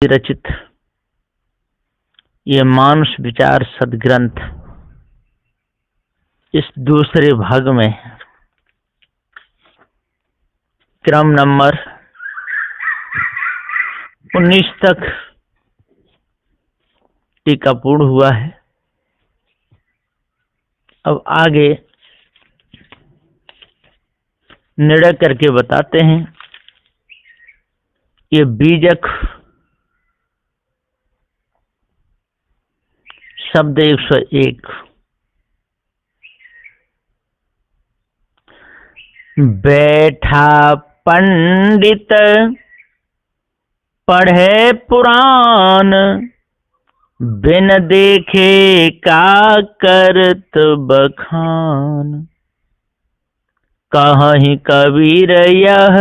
रचित ये मानुष विचार सदग्रंथ इस दूसरे भाग में क्रम नंबर 19 तक टीका पूर्ण हुआ है। अब आगे निर्णय करके बताते हैं। ये बीजक शब्द 101 बैठा पंडित पढ़े पुराण बिन देखे का करत बखान। कहीं कबीर यह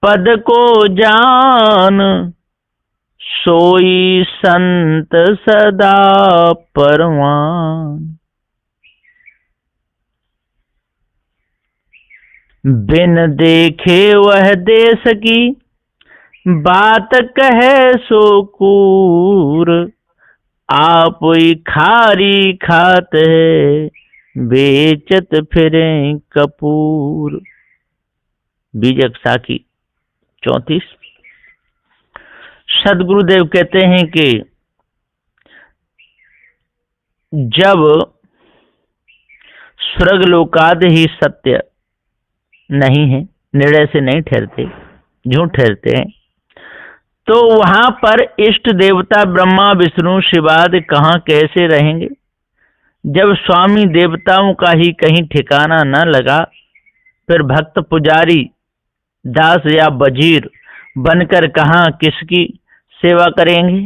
पद को जान सोई संत सदा परवान। बिन देखे वह देश की बात कहे सो कूर। आप खारी खात है बेचत फिरे कपूर। बीजक साखी 34। सदगुरुदेव कहते हैं कि जब स्वर्ग लोकादि ही सत्य नहीं है, निर्णय से नहीं ठहरते, झूठ ठहरते हैं, तो वहां पर इष्ट देवता ब्रह्मा विष्णु शिवादि कहाँ कैसे रहेंगे। जब स्वामी देवताओं का ही कहीं ठिकाना न लगा, फिर भक्त पुजारी दास या वजीर बनकर कहाँ किसकी सेवा करेंगे।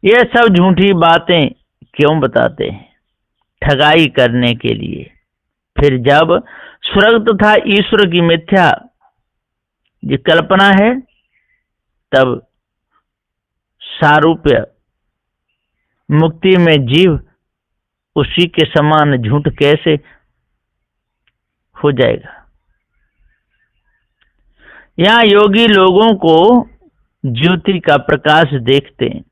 ये सब झूठी बातें क्यों बताते हैं? ठगाई करने के लिए। फिर जब स्वर्ग तथा ईश्वर की मिथ्या जो कल्पना है, तब सारूप्य मुक्ति में जीव उसी के समान झूठ कैसे हो जाएगा। यहाँ योगी लोगों को ज्योति का प्रकाश देखते हैं।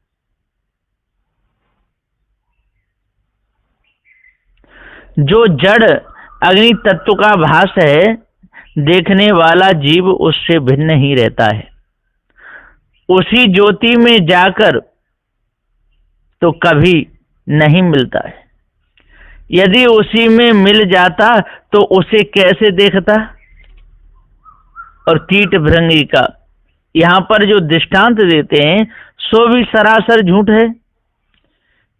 जो जड़ अग्नि तत्व का भास है, देखने वाला जीव उससे भिन्न ही रहता है। उसी ज्योति में जाकर तो कभी नहीं मिलता है। यदि उसी में मिल जाता तो उसे कैसे देखता। और कीट भृंगी का यहाँ पर जो दृष्टांत देते हैं सो भी सरासर झूठ है,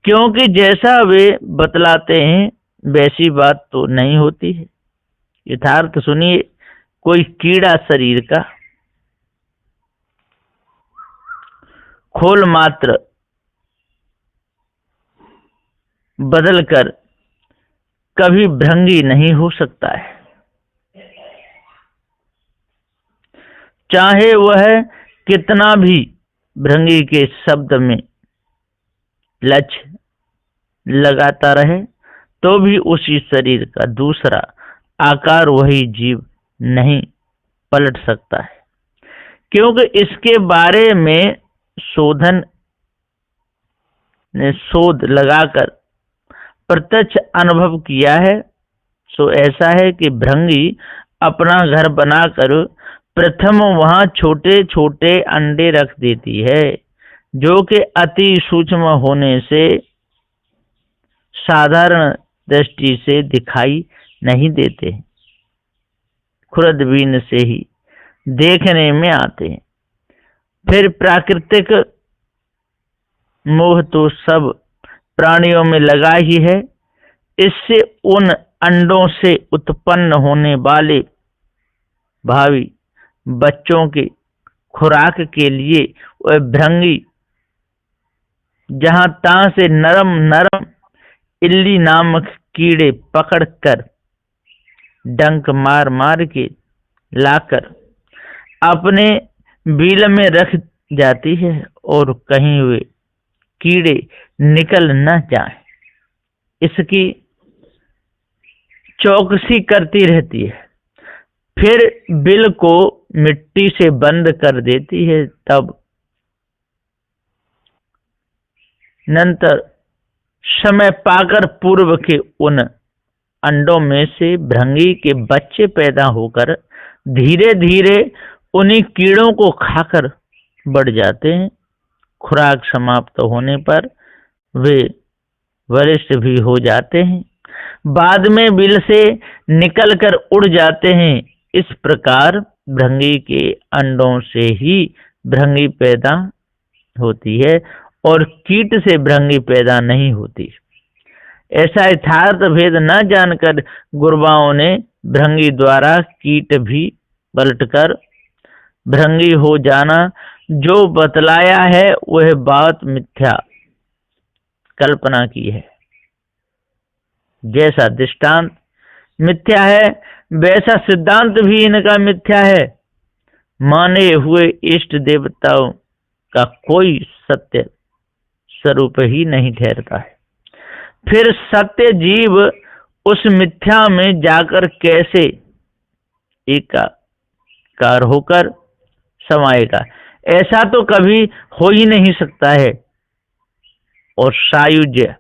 क्योंकि जैसा वे बतलाते हैं वैसी बात तो नहीं होती है। यथार्थ सुनिए, कोई कीड़ा शरीर का खोल मात्र बदलकर कभी भृंगी नहीं हो सकता है। चाहे वह कितना भी भृंगी के शब्द में लक्ष्य लगाता रहे, तो भी उसी शरीर का दूसरा आकार वही जीव नहीं पलट सकता है, क्योंकि इसके बारे में शोध लगाकर प्रत्यक्ष अनुभव किया है। सो ऐसा है कि भृंगी अपना घर बनाकर प्रथम वहां छोटे छोटे अंडे रख देती है, जो कि अति सूक्ष्म होने से साधारण दृष्टि से दिखाई नहीं देते, खुरदबीन से ही देखने में आते हैं। फिर प्राकृतिक मोह तो सब प्राणियों में लगा ही है। इससे उन अंडों से उत्पन्न होने वाले भावी बच्चों के खुराक के लिए वह भृंगी जहां तहां से नरम नरम इल्ली नामक कीड़े पकड़कर डंक मार मार के लाकर अपने बिल में रख जाती है, और कहीं वे कीड़े निकल न जाएं, इसकी चौकसी करती रहती है। फिर बिल को मिट्टी से बंद कर देती है। तब नंतर समय पाकर पूर्व के उन अंडों में से भृंगी के बच्चे पैदा होकर धीरे धीरे उन्हीं कीड़ों को खाकर बढ़ जाते हैं। खुराक समाप्त होने पर वे वरिष्ठ भी हो जाते हैं, बाद में बिल से निकलकर उड़ जाते हैं। इस प्रकार भृंगी के अंडों से ही भृंगी पैदा होती है और कीट से भृंगी पैदा नहीं होती। ऐसा यथार्थ भेद न जानकर गुरबाओं ने भृंगी द्वारा कीट भी पलटकर भृंगी हो जाना जो बतलाया है वह बात मिथ्या कल्पना की है। जैसा दृष्टांत मिथ्या है वैसा सिद्धांत भी इनका मिथ्या है। माने हुए इष्ट देवताओं का कोई सत्य स्वरूप ही नहीं ठहरता है। फिर सत्य जीव उस मिथ्या में जाकर कैसे एकाकार होकर समाएगा? ऐसा तो कभी हो ही नहीं सकता है। और सायुज्य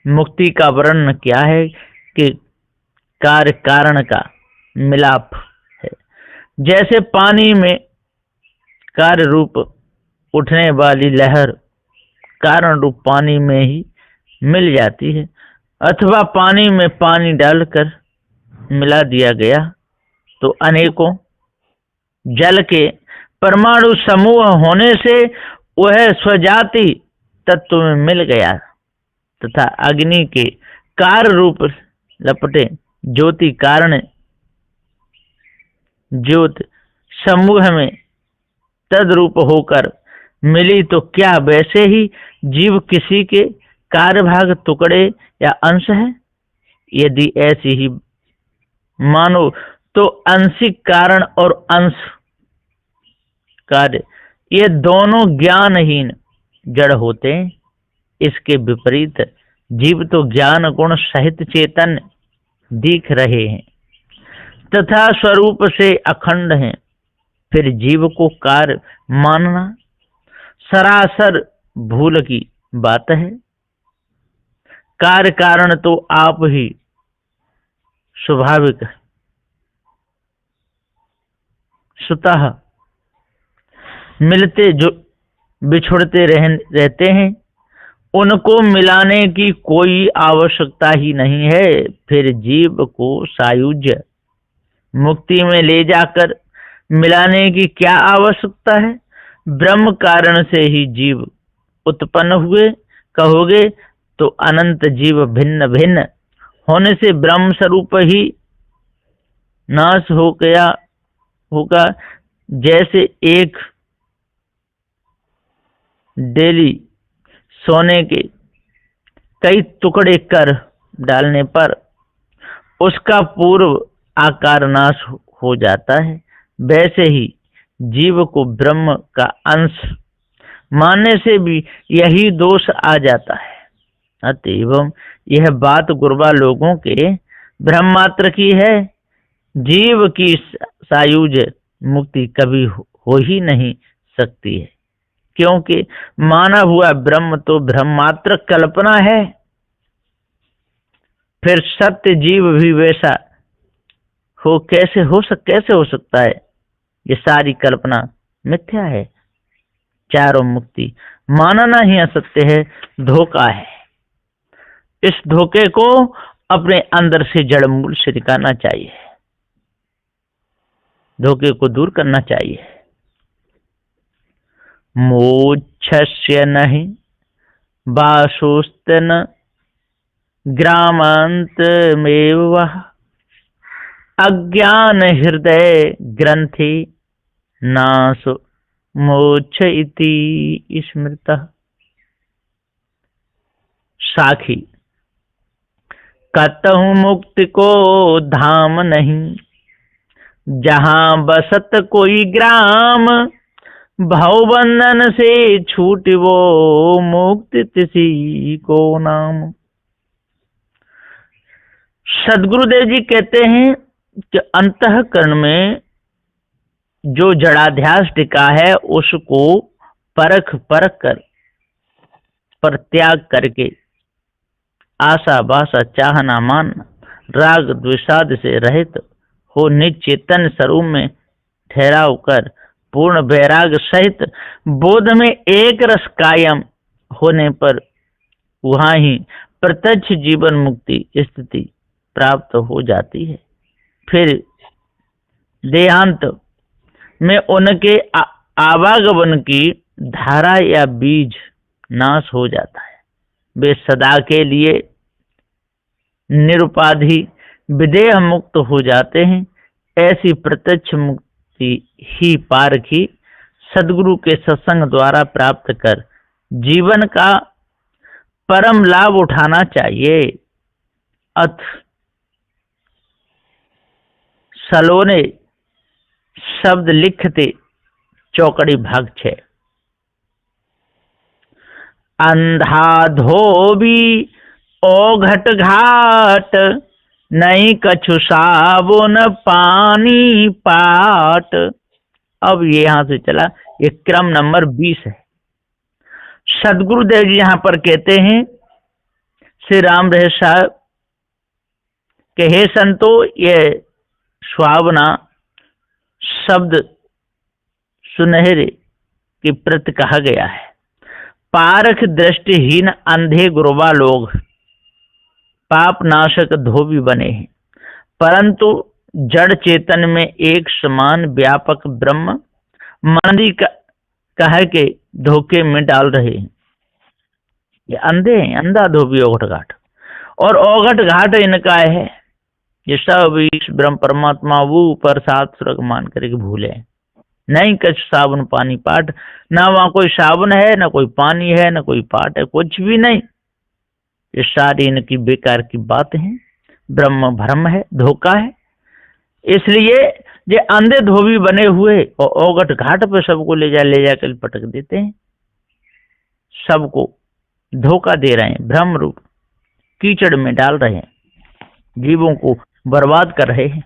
मुक्ति का वर्णन क्या है कि कार्य कारण का मिलाप है। जैसे पानी में कार्य रूप उठने वाली लहर कारण रूप पानी में ही मिल जाती है, अथवा पानी में पानी डालकर मिला दिया गया तो अनेकों जल के परमाणु समूह होने से वह स्वजाति तत्व में मिल गया, तथा अग्नि के कार्य रूप लपटे ज्योति कारण ज्योत समूह में तद्रूप होकर मिली। तो क्या वैसे ही जीव किसी के कार्यभाग टुकड़े या अंश है? यदि ऐसी ही मानो तो अंशिक कारण और अंश कार्य ये दोनों ज्ञानहीन जड़ होते हैं। इसके विपरीत जीव तो ज्ञान गुण सहित चेतन दिख रहे हैं तथा स्वरूप से अखंड हैं। फिर जीव को कार्य मानना सरासर भूल की बात है। कार्य कारण तो आप ही स्वाभाविक स्वतः मिलते जो बिछुड़ते रहते हैं, उनको मिलाने की कोई आवश्यकता ही नहीं है। फिर जीव को सायुज्य मुक्ति में ले जाकर मिलाने की क्या आवश्यकता है? ब्रह्म कारण से ही जीव उत्पन्न हुए कहोगे तो अनंत जीव भिन्न भिन्न होने से ब्रह्म स्वरूप ही नाश हो गया होगा। जैसे एक डेली सोने के कई टुकड़े कर डालने पर उसका पूर्व आकार नाश हो जाता है, वैसे ही जीव को ब्रह्म का अंश मानने से भी यही दोष आ जाता है। अतएव यह बात गुरबा लोगों के ब्रह्मात्र की है। जीव की सायुज मुक्ति कभी हो ही नहीं सकती है, क्योंकि माना हुआ ब्रह्म तो ब्रह्मात्र कल्पना है। फिर सत्य जीव भी वैसा कैसे हो सकता है? ये सारी कल्पना मिथ्या है। चारों मुक्ति मानना ही असत्य है, धोखा है। इस धोखे को अपने अंदर से जड़ मूल से निकालना चाहिए, धोखे को दूर करना चाहिए। मोक्षस्य नहि वासोस्तन ग्रामांतमेव वः अज्ञान हृदय ग्रंथि नासो मोक्ष इति स्मृतः। साखी कतहु मुक्ति को धाम नहीं, जहां बसत कोई ग्राम, भवबंधन से छूट वो मुक्ति तिसी को नाम। सदगुरुदेव जी कहते हैं कि अंतःकरण में जो जड़ाध्यास टिका है उसको परख कर पर त्याग करके आशा भाषा चाहना मानना राग द्वेषाद से रहित हो निचेतन स्वरूप में ठहराव कर पूर्ण वैराग सहित बोध में एक रस कायम होने पर वहां ही प्रत्यक्ष जीवन मुक्ति स्थिति प्राप्त हो जाती है। फिर देहांत में उनके आवागमन की धारा या बीज नाश हो जाता है। वे सदा के लिए निरुपाधि विदेह मुक्त हो जाते हैं। ऐसी प्रत्यक्ष मुक्ति ही पारखी सदगुरु के सत्संग द्वारा प्राप्त कर जीवन का परम लाभ उठाना चाहिए। अथ सलोने शब्द लिखते चौकड़ी भाग 6। अंधा धोबी ओघट घाट नहीं कछु साबुन पानी पाट। अब ये यहां से चला, ये क्रम नंबर 20 है। सदगुरुदेव जी यहां पर कहते हैं श्री राम रहे साहब के हे संतो, ये सुहावना शब्द सुनहरे की प्रति कहा गया है। पारख दृष्टिहीन अंधे गुरुबा लोग पाप नाशक धोबी बने हैं, परंतु जड़ चेतन में एक समान व्यापक ब्रह्म मंदी कह के धोखे में डाल रहे हैं। ये अंधे हैं, अंधा धोबी ओघट घाट, और ओघट घाट इनका है। ये सब इस ब्रह्म परमात्मा वो ऊपर सात स्वर्ग मान करके भूले। नहीं कछ साबुन पानी पाठ, ना वहां कोई साबुन है, ना कोई पानी है, ना कोई पाठ है, कुछ भी नहीं। ये सारी इनकी बेकार की बात है, ब्रह्म भ्रम है, धोखा है। इसलिए ये अंधे धोबी बने हुए और ओघट घाट पे सबको ले जाकर पटक देते हैं, सबको धोखा दे रहे हैं, भ्रम रूप कीचड़ में डाल रहे हैं, जीवों को बर्बाद कर रहे हैं।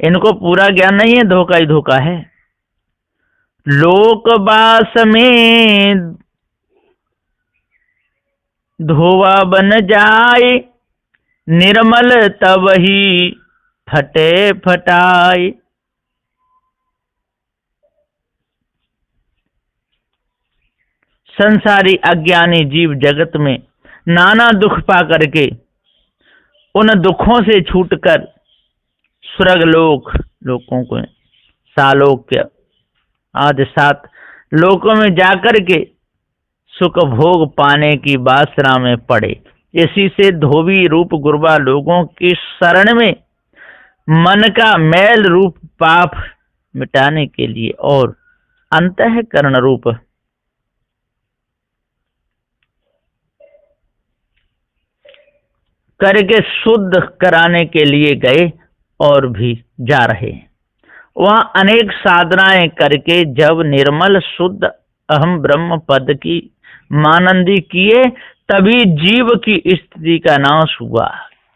इनको पूरा ज्ञान नहीं है, धोखा ही धोखा है। लोकवास में धोवा बन जाए, निर्मल तब ही फटे फटाए। संसारी अज्ञानी जीव जगत में नाना दुख पा करके उन दुखों से छूटकर स्वर्ग लोकों को सालोक्य आदि 7 लोकों में जाकर के सुख भोग पाने की वासना में पड़े। इसी से धोबी रूप गुरबा लोगों की शरण में मन का मैल रूप पाप मिटाने के लिए और अंतःकरण रूप करके शुद्ध कराने के लिए गए और भी जा रहे हैं। वहां अनेक साधनाएं करके जब निर्मल शुद्ध अहम ब्रह्म पद की मानंदी किए, तभी जीव की स्थिति का नाश हुआ।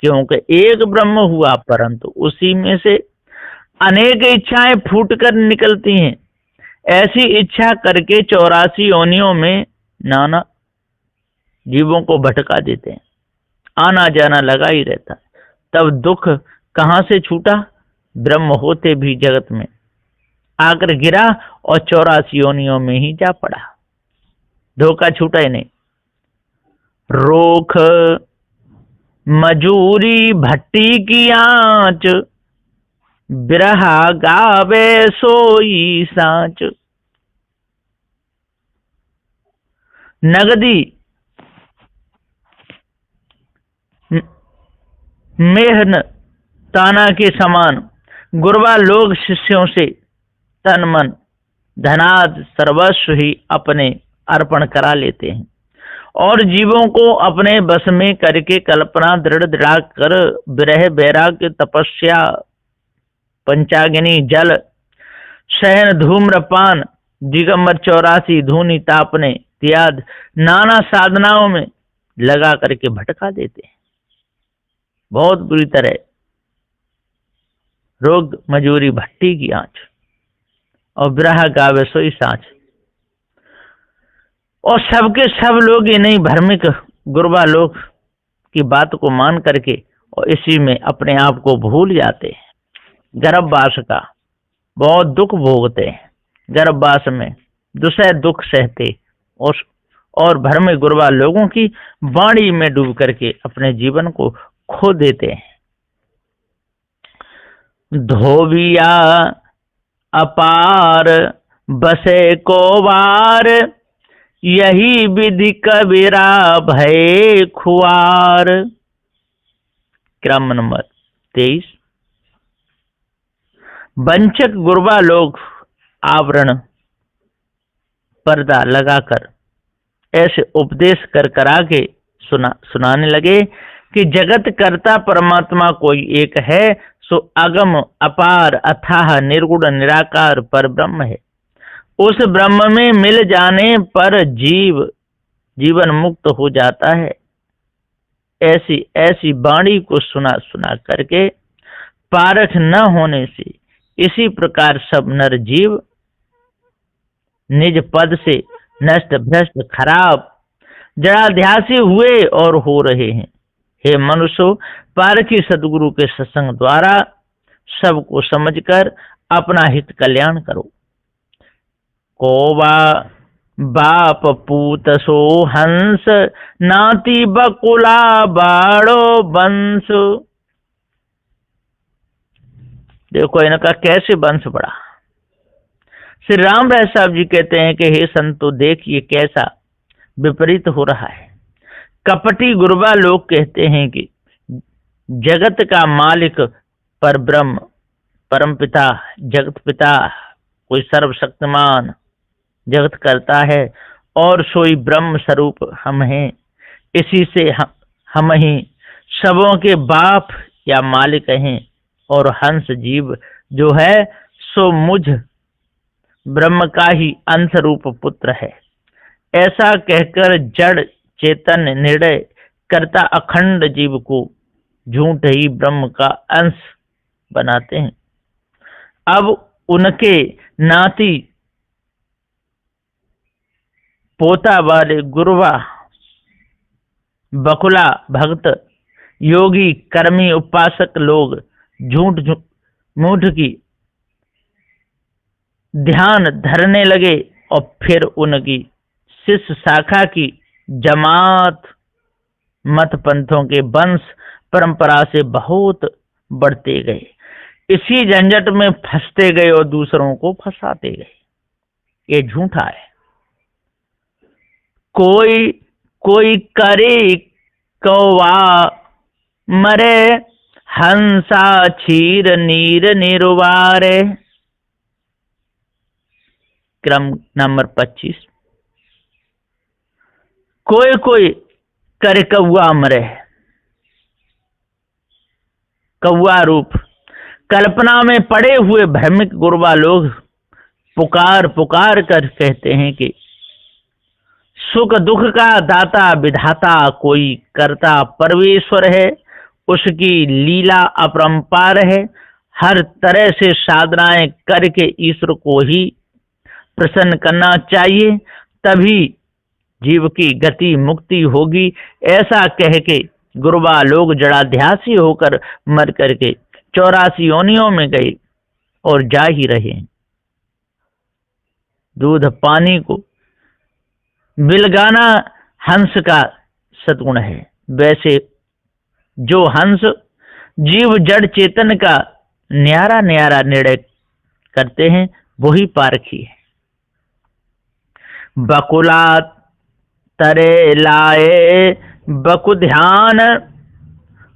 क्योंकि एक ब्रह्म हुआ, परंतु उसी में से अनेक इच्छाएं फूटकर निकलती हैं। ऐसी इच्छा करके 84 योनियों में नाना जीवों को भटका देते हैं, आना जाना लगा ही रहता है। तब दुख कहां से छूटा? ब्रह्म होते भी जगत में आकर गिरा और 84 योनियों में ही जा पड़ा, धोखा छूटा ही नहीं। रोख मजूरी भट्टी की आंच, बिरहा गावे सोई सांच। नगदी मेहन ताना के समान गुरबा लोग शिष्यों से तन मन धनाद सर्वस्व ही अपने अर्पण करा लेते हैं और जीवों को अपने बस में करके कल्पना दृढ़ कर विरह वैराग्य तपस्या पंचाग्नि जल शयन धूम्रपान दिगंबर 84 धूनी तापने इत्यादि नाना साधनाओं में लगा करके भटका देते हैं बहुत बुरी तरह। रोग मजूरी भट्टी की आंच और विरह गावे सोई सांच। और सबके सब लोग इन्हीं भ्रमिक गुरबा लोग की बात को मान करके और इसी में अपने आप को भूल जाते हैं। गर्भवास का बहुत दुख भोगते हैं, गर्भवास में दुसह दुख सहते और भ्रमिक गुरबा लोगों की वाणी में डूब करके अपने जीवन को खो देते हैं। धोबिया अपार बसे को वार, यही विधि कबीरा भय खुआर। क्रम नंबर 23। वंचक गुरबा लोग आवरण पर्दा लगाकर ऐसे उपदेश कर करा के सुनाने लगे कि जगत कर्ता परमात्मा कोई एक है, सो अगम अपार अथाह निर्गुण निराकार पर ब्रह्म है। उस ब्रह्म में मिल जाने पर जीवन मुक्त हो जाता है। ऐसी ऐसी वाणी को सुना सुना करके पारख न होने से इसी प्रकार सब नर जीव निज पद से नष्ट भ्रष्ट खराब जड़ाध्यासी हुए और हो रहे हैं। हे मनुष्य, पारखी सदगुरु के सत्संग द्वारा सबको समझकर अपना हित कल्याण करो। कोवा बाप पूत सो हंस, नाती बकुला बाड़ो वंश। देखो इनका कैसे वंश बढ़ा। श्री राम राय साहब जी कहते हैं कि हे संतो, देखिए कैसा विपरीत हो रहा है। कपटी गुरबा लोग कहते हैं कि जगत का मालिक पर ब्रह्म परमपिता जगत पिता कोई सर्वशक्तिमान जगत करता है और सोई ब्रह्म स्वरूप हम हैं। इसी से हम ही सबों के बाप या मालिक हैं और हंस जीव जो है सो मुझ ब्रह्म का ही अंश रूप पुत्र है। ऐसा कहकर जड़ चेतन निर्णय करता अखंड जीव को झूठ ही ब्रह्म का अंश बनाते हैं। अब उनके नाती पोता वाले गुरवा बकुला भक्त योगी कर्मी उपासक लोग झूठ मूठ की ध्यान धरने लगे और फिर उनकी शिष्य शाखा की जमात मत पंथों के वंश परंपरा से बहुत बढ़ते गए। इसी झंझट में फंसते गए और दूसरों को फंसाते गए। ये झूठा है। कोई करे कौवा मरे, हंसा क्षीर नीर निर्वारे। क्रम नंबर 25। कोई करे कौआ मरे, कौआ रूप कल्पना में पड़े हुए भ्रमिक गुरबा लोग पुकार पुकार कर कहते हैं कि सुख दुख का दाता विधाता कोई करता परमेश्वर है, उसकी लीला अपरंपार है। हर तरह से साधनाएं करके ईश्वर को ही प्रसन्न करना चाहिए, तभी जीव की गति मुक्ति होगी। ऐसा कह के गुरबा लोग जड़ाध्यासी होकर मर करके 84 योनियों में गए और जा ही रहे। दूध पानी को बिलगाना हंस का सद्गुण है, वैसे जो हंस जीव जड़ चेतन का न्यारा न्यारा निर्णय करते हैं वही पारखी है। बकुला तरे लाए बकु ध्यान,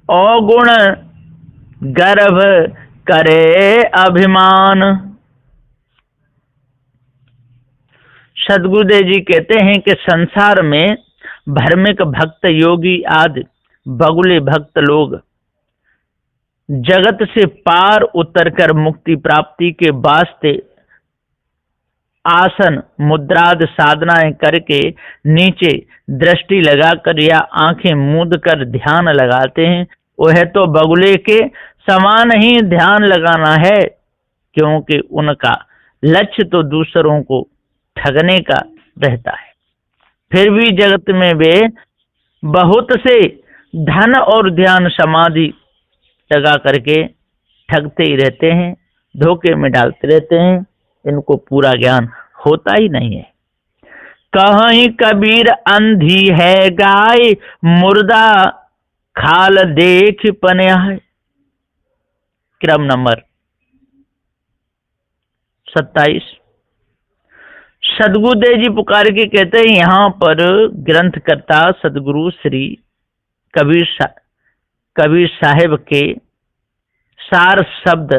अवगुण गर्भ करे अभिमान। सदगुरुदेव जी कहते हैं कि संसार में भ्रमिक भक्त योगी आदि बगुले भक्त लोग जगत से पार उतरकर मुक्ति प्राप्ति के वास्ते आसन मुद्राद साधनाएं करके नीचे दृष्टि लगाकर या आंखें मूंद कर ध्यान लगाते हैं। वह तो बगुले के समान ही ध्यान लगाना है, क्योंकि उनका लक्ष्य तो दूसरों को ठगने का रहता है। फिर भी जगत में वे बहुत से धन और ध्यान समाधि लगा करके ठगते ही रहते हैं, धोखे में डालते रहते हैं। इनको पूरा ज्ञान होता ही नहीं है। कहीं कबीर अंधी है गाय, मुर्दा खाल देख पन्या है। क्रम नंबर 27। सदगुरुदेव जी पुकार के कहते हैं, यहाँ पर ग्रंथकर्ता सदगुरु श्री कबीर साहेब के सार शब्द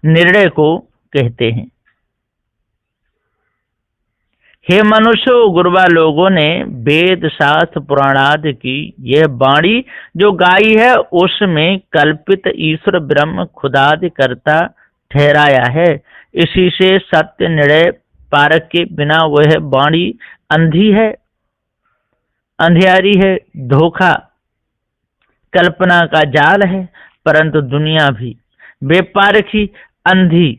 निर्णय को कहते हैं। हे मनुष्य, गुरुवा लोगों ने वेद शास्त्र पुराणादि की यह वाणी जो गाई है, उसमें कल्पित ईश्वर ब्रह्म खुदादि करता ठहराया है। इसी से सत्य निर्णय पारक के बिना वह वाणी अंधी है, अंधियारी है, धोखा कल्पना का जाल है। परंतु दुनिया भी बेपारखी अंधी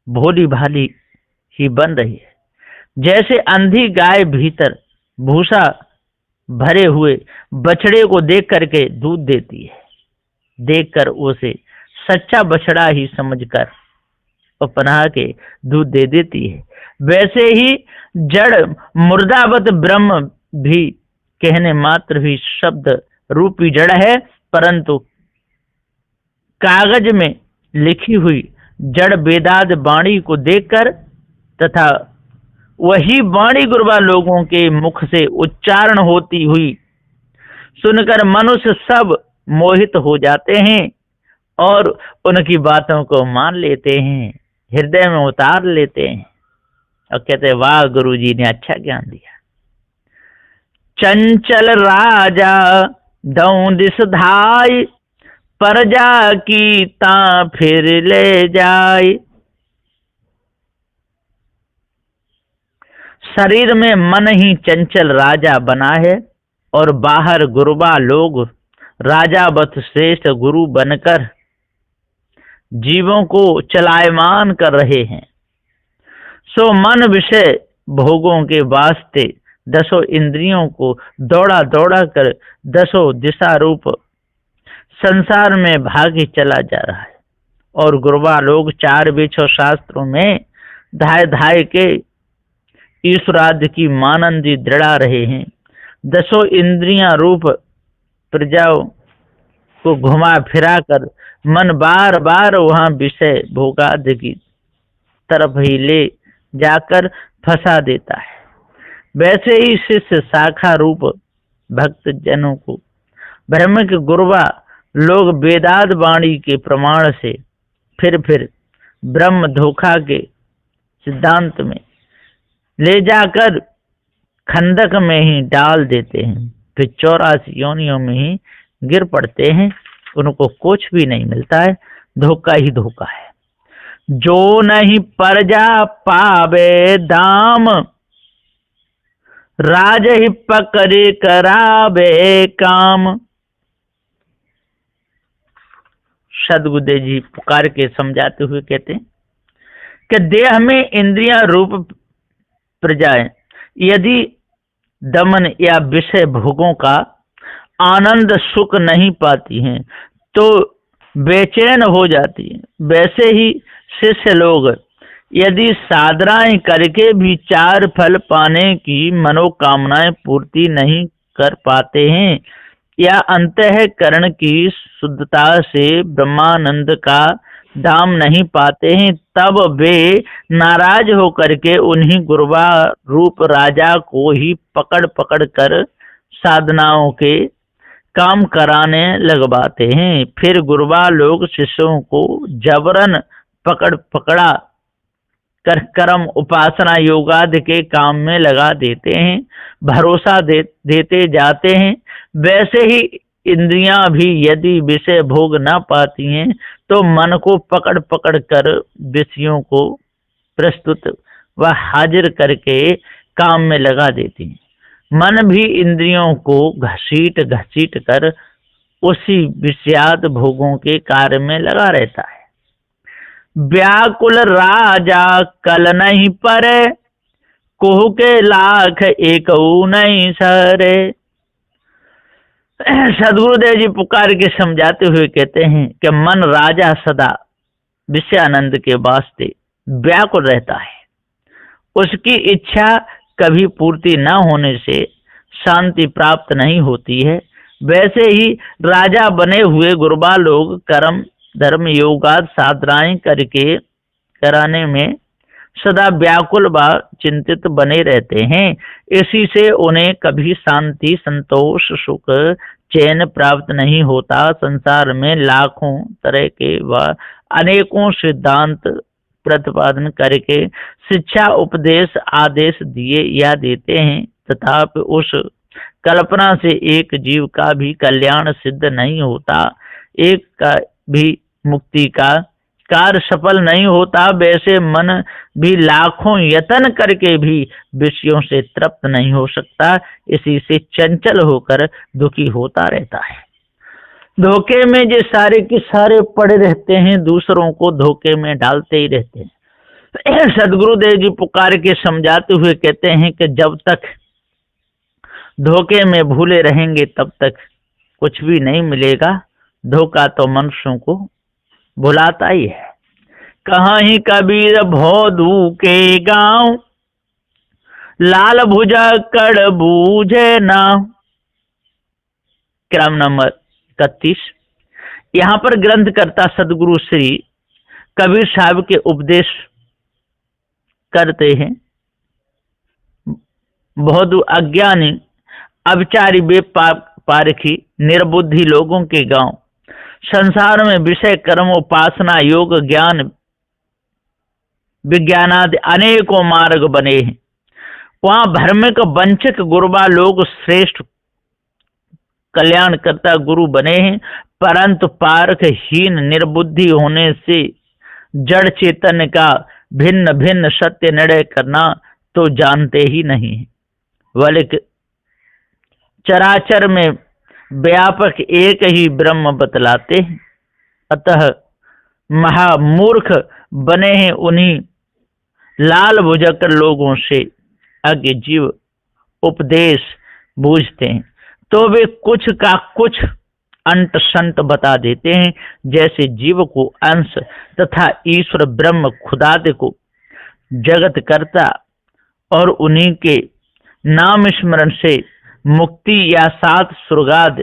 भोली भाली ही बन रही है। जैसे अंधी गाय भीतर भूसा भरे हुए बछड़े को देख करके दूध देती है, देखकर उसे सच्चा बछड़ा ही समझकर अपना के दूध दे देती है, वैसे ही जड़ मुर्दावत ब्रह्म भी कहने मात्र भी शब्द रूपी जड़ है, परंतु कागज में लिखी हुई जड़ वेदाद वाणी को देखकर तथा वही वाणी गुरुवा लोगों के मुख से उच्चारण होती हुई सुनकर मनुष्य सब मोहित हो जाते हैं और उनकी बातों को मान लेते हैं, हृदय में उतार लेते हैं और कहते हैं, वाह गुरु जी ने अच्छा ज्ञान दिया। चंचल राजा दौं दिस धाय, परजा की ता फिर ले जाए। शरीर में मन ही चंचल राजा बना है और बाहर गुरुबा लोग राजावत श्रेष्ठ गुरु बनकर जीवों को चलायमान कर रहे हैं। सो मन विषय भोगों के वास्ते दसों इंद्रियों को दौड़ा दौड़ा कर दसों दिशा रूप संसार में भागे चला जा रहा है और गुरुबा लोग चार वेद शास्त्रों में धाय धाय के ईश्वरादि की मानंदी दृढ़ा रहे हैं। दसों इंद्रियां रूप प्रजाओं को घुमा फिरा कर मन बार बार वहां विषय भोगादि की तरफ ही ले जाकर फंसा देता है। वैसे ही शिष्य शाखा रूप भक्त जनों को ब्रह्म के गुरुवा लोग वेदाद वाणी के प्रमाण से फिर ब्रह्म धोखा के सिद्धांत में ले जाकर खंडक में ही डाल देते हैं, फिर 84 योनियों में ही गिर पड़ते हैं। उनको कुछ भी नहीं मिलता है, धोखा ही धोखा है। जो नहीं परजा पावे दाम, राज ही पकड़े करावे काम। सदगुरुदेव जी पुकार के समझाते हुए कहते हैं कि देह में इंद्रियां रूप प्रजाएं यदि दमन या विषय भोगों का आनंद सुख नहीं पाती हैं तो बेचैन हो जाती हैं। वैसे ही शिष्य लोग यदि साधनाएं करके भी चार फल पाने की मनोकामनाएं पूर्ति नहीं कर पाते हैं या अंतःकरण की शुद्धता से ब्रह्मानंद का दाम नहीं पाते हैं, तब वे नाराज होकर के उन्हीं गुरुवा रूप राजा को ही पकड़ पकड़ कर साधनाओं के काम कराने लगवाते हैं। फिर गुरुवा लोग शिष्यों को जबरन पकड़ा कर कर्म उपासना योगादि के काम में लगा देते हैं, भरोसा देते जाते हैं। वैसे ही इंद्रियां भी यदि विषय भोग ना पाती हैं तो मन को पकड़ पकड़ कर विषयों को प्रस्तुत व हाजिर करके काम में लगा देती हैं। मन भी इंद्रियों को घसीट कर उसी विषयाद भोगों के कार्य में लगा रहता है। व्याकुल राजा कल नहीं परे, कुहू के लाख एक नहीं सरे। सदगुरुदेव जी पुकार के समझाते हुए कहते हैं कि मन राजा सदा विषयानंद के वास्ते व्याकुल रहता है। उसकी इच्छा कभी पूर्ति न होने से शांति प्राप्त नहीं होती है। वैसे ही राजा बने हुए गुरबा लोग कर्म धर्म योगाद साधनाएं करके कराने में सदा व्याकुल व चिंतित बने रहते हैं। इसी से उन्हें कभी शांति संतोष सुख चैन प्राप्त नहीं होता। संसार में लाखों तरह के व अनेकों सिद्धांत प्रतिपादन करके शिक्षा उपदेश आदेश दिए या देते हैं, तथापि उस कल्पना से एक जीव का भी कल्याण सिद्ध नहीं होता, एक का भी मुक्ति का कार्य सफल नहीं होता। वैसे मन भी लाखों यत्न करके भी विषयों से तृप्त नहीं हो सकता। इसी से चंचल होकर दुखी होता रहता है। धोखे में जो सारे के सारे पड़े रहते हैं, दूसरों को धोखे में डालते ही रहते हैं। सदगुरुदेव जी पुकार के समझाते हुए कहते हैं कि जब तक धोखे में भूले रहेंगे तब तक कुछ भी नहीं मिलेगा। धोखा तो मनुष्यों को भुलाता ही है। कहाँ ही कबीर भौदू के गांव, लाल भुजा कड़ बूझे ना। क्रम नंबर 31। यहाँ पर ग्रंथकर्ता सदगुरु श्री कबीर साहब के उपदेश करते हैं। बहुत अज्ञानी अविचारी बेपारखी निर्बुद्धि लोगों के गांव, संसार में विषय कर्म उपासना योग ज्ञान विज्ञानादि अनेकों मार्ग बने हैं। वहां भ्रमिक वंचित गुरुबा लोग श्रेष्ठ कल्याणकर्ता गुरु बने हैं, परंतु पारखहीन निर्बुद्धि होने से जड़ चेतन का भिन्न भिन्न सत्य निर्णय करना तो जानते ही नहीं है, बल्कि चराचर में व्यापक एक ही ब्रह्म बतलाते हैं। अतः महामूर्ख बने हैं उन्हीं लाल भुजकर लोगों से अज्ञ जीव उपदेश बूझते हैं तो वे कुछ का कुछ अंत संत बता देते हैं। जैसे जीव को अंश तथा ईश्वर ब्रह्म खुदादे को जगत करता और उन्हीं के नाम स्मरण से मुक्ति या सात स्वर्गाद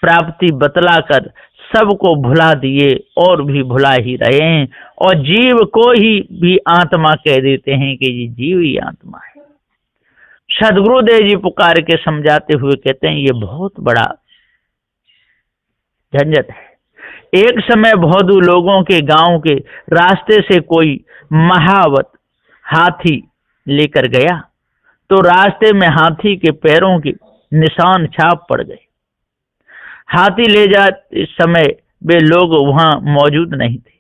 प्राप्ति बतलाकर सबको भुला दिए और भी भुला ही रहे हैं, और जीव को ही भी आत्मा कह देते हैं कि ये जीव ही आत्मा है। सदगुरुदेव जी पुकार के समझाते हुए कहते हैं ये बहुत बड़ा झंझट है। एक समय बहुत लोगों के गांव के रास्ते से कोई महावत हाथी लेकर गया तो रास्ते में हाथी के पैरों के निशान छाप पड़ गए। हाथी ले जाते समय वे लोग वहां मौजूद नहीं थे।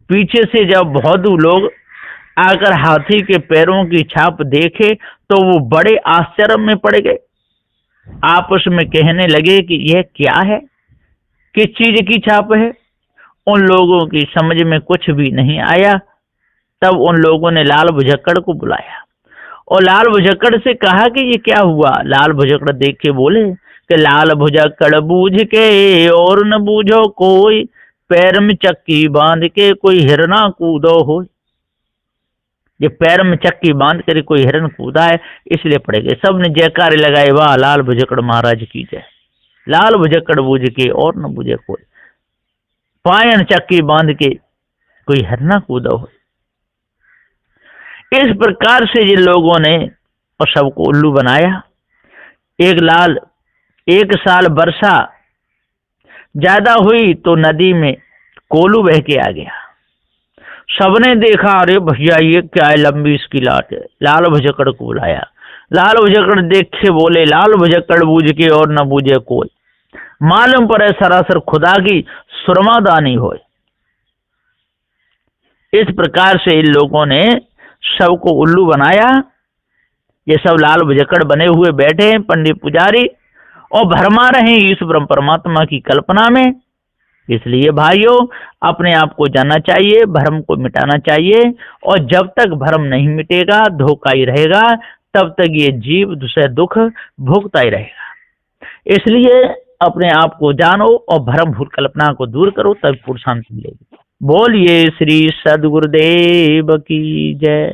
पीछे से जब बहुत लोग आकर हाथी के पैरों की छाप देखे तो वो बड़े आश्चर्य में पड़ गए। आपस में कहने लगे कि यह क्या है, किस चीज की छाप है। उन लोगों की समझ में कुछ भी नहीं आया। तब उन लोगों ने लाल भुजक्कड़ को बुलाया और लाल भुजक्कड़ से कहा कि ये क्या हुआ। लाल भुजक्कड़ देख के बोले कि लाल भुजक्कड़ बूझ के और न बूझो कोई, पैर में चक्की बांध के कोई हिरना कूदो हो। ये पैर में चक्की बांध कर कोई हिरन कूदा है इसलिए पड़े गए। सब ने जयकारे लगाए, वाह लाल भुजक्कड़ महाराज की जय। लाल भुजक्कड़ बूझ के और न बूझे कोई, पायन चक्की बांध के कोई हिरना कूदा हो। इस प्रकार से जिन लोगों ने और सबको उल्लू बनाया। एक साल वर्षा ज्यादा हुई तो नदी में कोलू बह के आ गया। सबने देखा, अरे भैया ये क्या है, लंबी इसकी लाट है। लाल भुजक्कड़ को बुलाया। लाल भुजक्कड़ देख के बोले लाल भुजक्कड़ बूझ के और न बूझे कोई, मालूम पड़े सरासर खुदा की सुरमादानी हो। इस प्रकार से इन लोगों ने सबको उल्लू बनाया। ये सब लाल भुजक्कड़ बने हुए बैठे हैं पंडित पुजारी और भरमा रहे हैं ईश्वर परमात्मा की कल्पना में। इसलिए भाइयों अपने आप को जानना चाहिए, भ्रम को मिटाना चाहिए, और जब तक भ्रम नहीं मिटेगा धोखा ही रहेगा तब तक ये जीव दूसरे दुख भोगता ही रहेगा। इसलिए अपने आप को जानो और भ्रम भूल कल्पना को दूर करो, तब पूर्ण शांति मिलेगी। बोलिए श्री सद्गुरुदेव की जय।